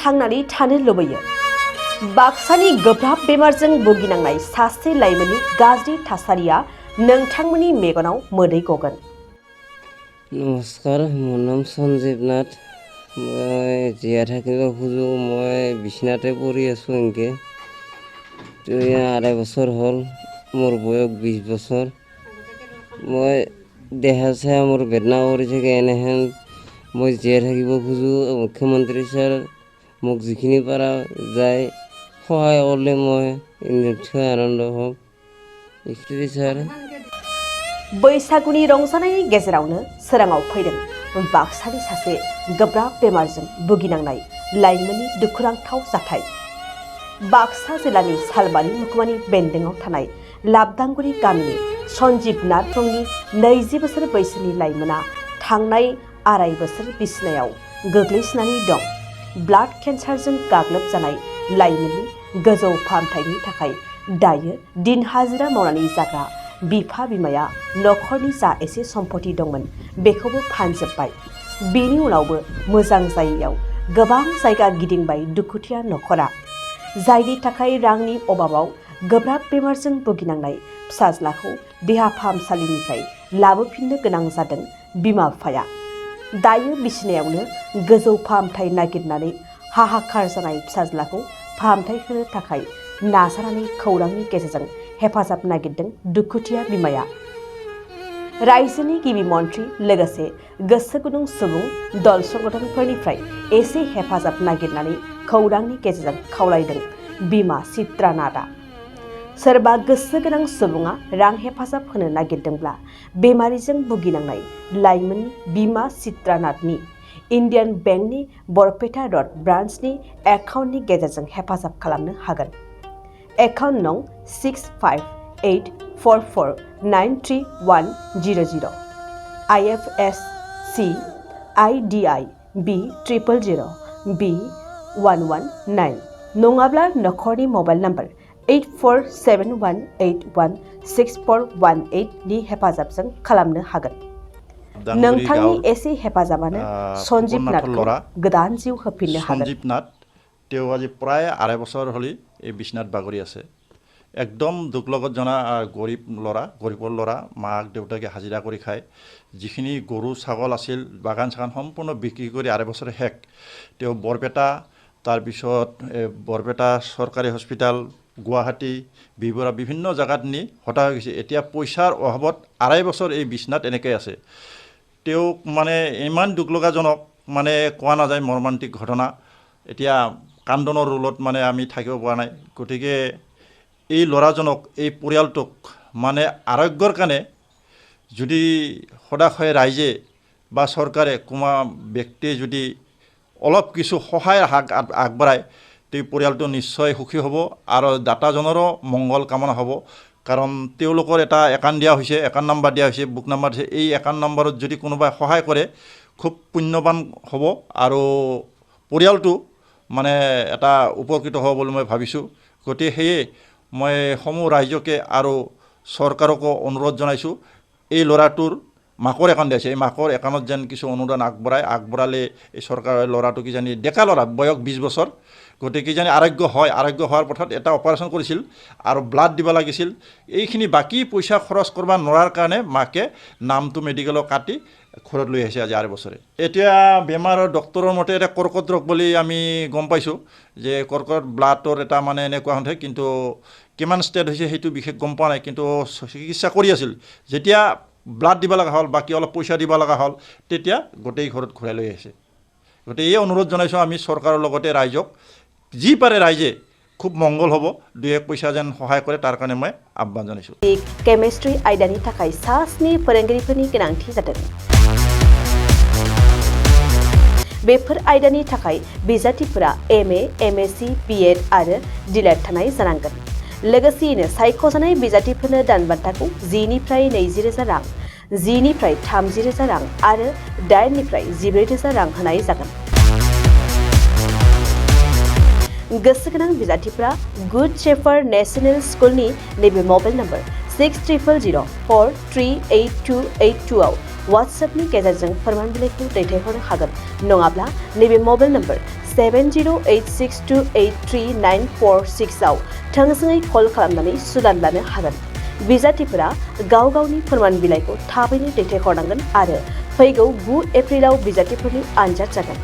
थांनानै थानो लुबैयो। बाक्सानि गोब्राब बेमारजों भुगिनांनाय सासे लाइमोननि गाज्रि थासारिया नोंथांमोननि मेगनाव मोदै गगोन। नमस्कार, মোৰ নাম সঞ্জীৱ নাথ। মই জীয়াই থাকিব খোজোঁ। মই বিছনাতে পৰি আছোঁ এনেকৈ। 2.5 বছৰ হ'ল, মোৰ বয়স 20 বছৰ। মই দেহা চেহা মোৰ বেদনা কৰি থাকে এনেহেন। মই জীয়াই থাকিব খোজোঁ। মুখ্যমন্ত্ৰী ছাৰ মোক যিখিনি পাৰা যায় সহায় কৰিলে মই নিশ্চয় আনন্দ হ'ম। এইটোৱে ছাৰ। बैसागुनि रंजानायनि गेजेरावनो सोराङाव फैदों बाक्सानि सासे गोब्राब बेमारजों भुगिनांनाय लाइमोननि दुखुनांथाव जाथाय। बाक्सा जिल्लानि सालबारि महकुमानि बेन्दोंआव थानाय लाबदांगुरि गामिनि सन्जीब नाथ मुंनि 20 बोसोर बैसोनि लाइमोना थांनाय 2.5 बोसोर बिसिनायाव गोग्लैसोनानै दं। ब्लाड केन्सारजों गाग्लोबजानाय लाइमोननि गोजौ फाहामथायनि थाखाय दायो दिन हाजिरा मावनानै जाग्रा बिफा बिमाया नखरनि जा एसे सम्पति दंमोन बेखौबो फानजोब्बाय। बेनि उनावबो मोजां जायैयाव गोबां जायगा गिदिंबाय दुखुथिया नखरा। जायनि थाखाय रांनि अभाबाव गोब्राब बेमारजों भुगिनांनाय फिसाज्लाखौ देहा फाहामसालिनिफ्राय लाबोफिननो गोनां जादों बिमा बिफाया। दायो बिसिनायावनो गोजौ फाहामथाय नागिरनानै हाहाकार जानाय फिसाज्लाखौ फाहामथाय होनो थाखाय नाजानानै खौरांनि गेजेरजों हेफाजाब नागिरदों दुखुथिया बिमाया। रायजोनि गिबि मन्थ्रि लोगोसे गोसो गुदुं सुबुं दल संगठनफोरनिफ्राय एसे हेफाजाब नागिरनानै खौरांनि गेजेरजों खावलायदों बिमा चित्रानाथआ। सोरबा गोसो गोनां सुबुङा रां हेफाजाब होनो नागिरदोंब्ला बेमारिजों भुगिनांनाय लाइमोननि बिमा चित्रानाथनि इन्डियान बेंकनि बरपेटा रड ब्रान्चनि एकाउन्टनि गेजेरजों हेफाजाब खालामनो हागोन। एकाउन्ट नं 6584493100 IFSC IDI B000 B119 नङाब्ला नखरनि मबाइल नाम्बार 8471816418 नि हेफाजाबजों खालामनो हागोन। नोंथांनि एसे हेफाजाबानो सन्जीब नाथखौ गोदान जिउ होफिननो हागोन। সঞ্জীৱ নাথ তেওঁ আজি প্ৰায় 2.5 বছৰ হ'লে এই বিছনাত বাগৰি আছে। একদম দুখ লগত জনা গৰীবৰ ল'ৰা, মাক দেউতাকে হাজিৰা কৰি খায়। যিখিনি গৰু ছাগল আছিল বাগান চাগান সম্পূৰ্ণ বিক্ৰী কৰি 2.5 বছৰ শেষ। তেওঁ বৰপেটা, তাৰপিছত বৰপেটা চৰকাৰী হস্পিটেল, গুৱাহাটী, বিবৰা বিভিন্ন জেগাত নি হতা হৈ গৈছে। এতিয়া পইচাৰ অভাৱত 2.5 বছৰ এই বিছনাত এনেকৈ আছে। তেওঁক মানে ইমান দুখ লগাজনক মানে কোৱা নাযায় মৰ্মান্তিক ঘটনা। এতিয়া কান্দনৰ ৰোলত মানে আমি থাকিব পৰা নাই। গতিকে এই ল'ৰাজনক, এই পৰিয়ালটোক মানে আৰোগ্যৰ কাৰণে যদি সদাশয় ৰাইজে বা চৰকাৰে কোনো ব্যক্তিয়ে যদি অলপ কিছু সহায়ৰ হাত আগবঢ়ায় এই পৰিয়ালটো নিশ্চয় সুখী হ'ব আৰু দাতাজনৰো মংগল কামনা হ'ব। কাৰণ তেওঁলোকৰ এটা একাউণ্ট দিয়া হৈছে, একাউণ্ট নাম্বাৰ দিয়া হৈছে, বুক নাম্বাৰ দিছে। এই একাউণ্ট নাম্বাৰত যদি কোনোবাই সহায় কৰে খুব পুণ্যৱান হ'ব আৰু পৰিয়ালটো মানে এটা উপকৃত হ'ব বুলি মই ভাবিছোঁ। গতিকে সেয়ে মই সমূহ ৰাইজকে আৰু চৰকাৰকো অনুৰোধ জনাইছোঁ, এই ল'ৰাটোৰ মাকৰ একাউণ্ট দিছে, এই মাকৰ একাউণ্টত যেন কিছু অনুদান আগবঢ়ালে এই চৰকাৰৰ ল'ৰাটো কিজানি ডেকা ল'ৰা, বয়স 20 বছৰ। গতিকে কিজানি আৰোগ্য হোৱাৰ পথত এটা অপাৰেশ্যন কৰিছিল আৰু ব্লাড দিব লাগিছিল। এইখিনি বাকী পইচা খৰচ কৰিব নোৱাৰাৰ কাৰণে মাকে নামটো মেডিকেলত কাটি ঘৰত লৈ আহিছে আজি 2.5 বছৰে। এতিয়া বেমাৰৰ ডক্তৰৰ মতে এটা কৰ্কট ৰোগ বুলি আমি গম পাইছোঁ যে কৰ্কট ব্লাডৰ এটা মানে এনেকুৱা হৈ থাকে, কিন্তু কিমান ষ্টেট হৈছে সেইটো বিশেষ গম পোৱা নাই। কিন্তু চিকিৎসা কৰি আছিল। যেতিয়া ব্লাড দিব লগা হ'ল, বাকী অলপ পইচা দিব লগা হ'ল, তেতিয়া গোটেই ঘৰত ঘূৰাই লৈ আহিছে। গতিকে এই অনুৰোধ জনাইছোঁ আমি চৰকাৰৰ লগতে ৰাইজক, যি পাৰে ৰাইজে খুব মংগল হ'ব, 2-1 পইচা যেন সহায় কৰে তাৰ কাৰণে মই আহ্বান জনাইছোঁ। केमिस्ट्रि आयदानि थाखाय सास्नि फोरोंगिरिफोरनि गोनांथि जादों। बेफोर आयदानि थाखाय बिजाथिफोरा MA, MSc, BEd आरो DLED थानाय जानांगोन। लोगोसेयैनो सायख'जानाय बिजाथिफोरनो दानबान्थाखौ 10 निफ्राय 20,000 रां, 10 निफ्राय 30,000 रां आरो 8 निफ्राय 14,000 रां होनाय जागोन। गोसो गोनां बिजाथिफोरा गुड शेफार्ड नेशनेल स्कुलनि नैबे मबाइल नम्बर 600004382882 आव वाट्सएपनि गेजेरजों फोरमान बिलाइखौ दैथायहरनो हागोन। नङाब्ला नैबे मबाइल नम्बर 7086283946 आव थोंजोङै कल खालामनानै सुलाद लानो हागोन। बिजाथिफोरा गाव गावनि फोरमान बिलाइखौ थाबैनो दैथायहरनांगोन आरो फैगौ 9 एप्रिलाव बिजाथिफोरनि आनजाद जागोन।